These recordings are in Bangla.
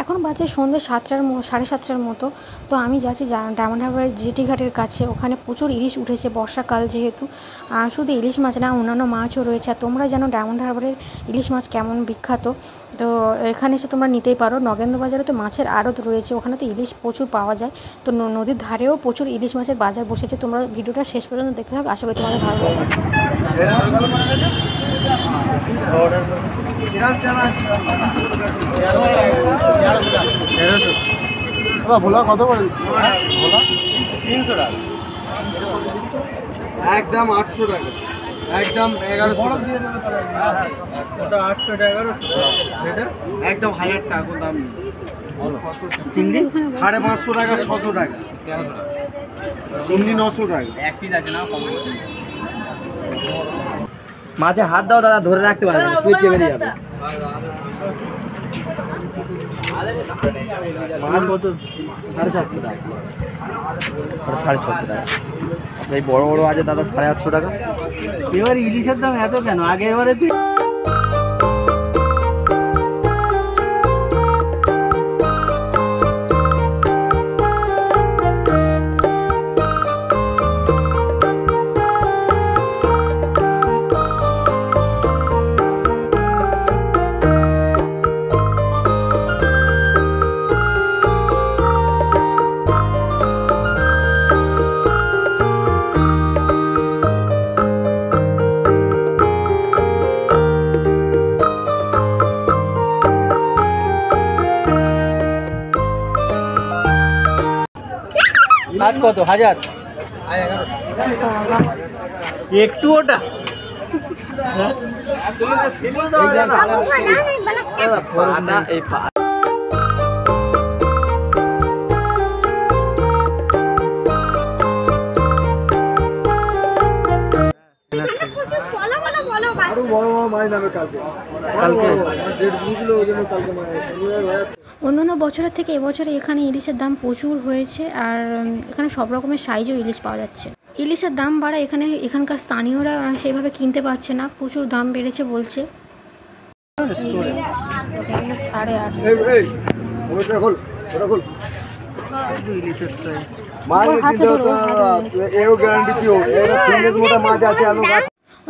এখন বাজে সন্ধ্যে 7টার 7:30টার মতো। তো আমি যাচ্ছি ডায়মন্ড হারবারের জেটি ঘাটের কাছে। ওখানে প্রচুর ইলিশ উঠেছে বর্ষাকাল যেহেতু। শুধু ইলিশ মাছ না, অন্যান্য মাছও রয়েছে। আর তোমরা জানো ডায়মন্ড হারবারের ইলিশ মাছ কেমন বিখ্যাত। তো এখানে এসে তোমরা নিতেই পারো। নগেন্দ্র বাজারে তো মাছের আড়ত রয়েছে, ওখানে তো ইলিশ প্রচুর পাওয়া যায়। তো নদীর ধারেও প্রচুর ইলিশ মাছের বাজার বসেছে। তোমরা ভিডিওটা শেষ পর্যন্ত দেখতে থাকো, আশা করি তোমাদের ভালো লাগবে। ভোলা কত করে? 300 টাকা, একদম 800 টাকা, একদম 1100 ওটা 800 টাকা, 1100 একদম 1000 টাকা দাম। চিংড়ি 550 টাকা, 600 টাকা চিংড়ি, 900 টাকা এক পিস আছে না। মাঝে হাত দাও দাদা, ধরে রাখতে পারবে না, সুইচ বেরিয়ে যাবে। মাছ কত? 450 টাকা, 650 টাকা। এই বড় বড় আছে দাদা 850 টাকা। এবার ইলিশের দাম এত কেন? আগে এবারে তুই আজ কত? 1000 একটু ওটা আরো বড় বড় মাছ নামে কালকে অন্যান্য বছরের থেকে এবছরে এখানে ইলিশের দাম প্রচুর হয়েছে। আর এখানে সব রকমের সাইজেও ইলিশ পাওয়া যাচ্ছে। ইলিশের দাম বাড়া এখানকার স্থানীয়রা সেইভাবে কিনতে পারছে না, প্রচুর দাম বেড়েছে বলছে।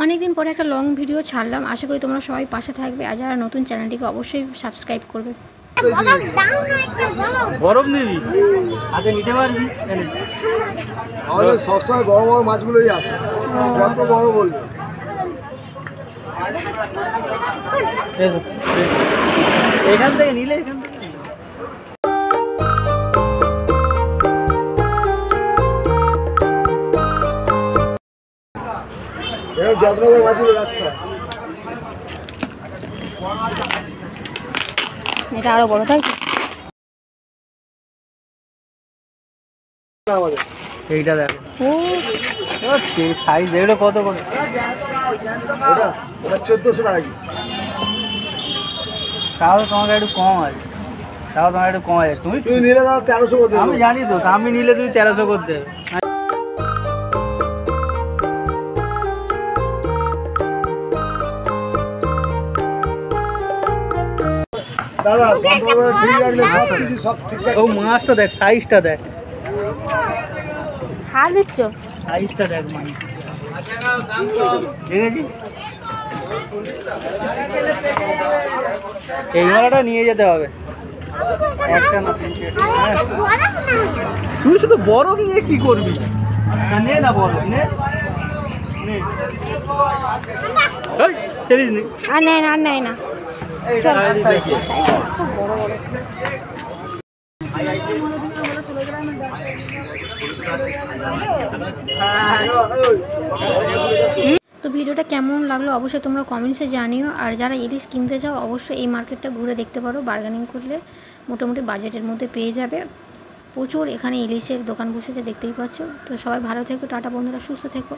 অনেকদিন পরে একটা লং ভিডিও ছাড়লাম, আশা করি তোমরা সবাই পাশে থাকবে। আর যারা নতুন চ্যানেলটিকে অবশ্যই সাবস্ক্রাইব করবে। বরফ নিবি হাতে নিতে পারবি। আমাদের সবসময় বড় বড় মাছগুলোই আসে, যত বড় বলবে। এখান থেকে নিলে এখান থেকে যত্ন করে মাছগুলো রাখতে হয়। এটা আরো বড়, তাই এইটা দেখো, সাইজ এগুলো কত করে? ওটা 1400 টাকা। তাহলে তোমাকে একটু কম আছে, তুমি নিলে দাও 1300 করতে। আমি জানি তো, আমি নিলে তুমি 1300 করতে। দাদা ঠিক রাখলে সব ঠিকঠাক। ও মাছটা দেখ, সাইজটা দেখ, হাত দিচ্ছ, সাইজটা দেখ মাছ। ঠিক আছে, এই মালাটা নিয়ে যেতে হবে একটা না। তুই শুধু বরফ নিয়ে কি করবি? নে না বরফ নে, ফেলিস নি। আর নেয় না, আর নেয় না। তো ভিডিওটা কেমন লাগলো অবশ্যই তোমরা কমেন্টসে জানিও। আর যারা ইলিশ কিনতে চাও অবশ্যই এই মার্কেটটা ঘুরে দেখতে পারো, বার্গেনিং করলে মোটামুটি বাজেটের মধ্যে পেয়ে যাবে। প্রচুর এখানে ইলিশের দোকান বসেছে, দেখতেই পাচ্ছ। তো সবাই ভালো থেকো, টাটা বন্ধুরা, সুস্থ থেকো।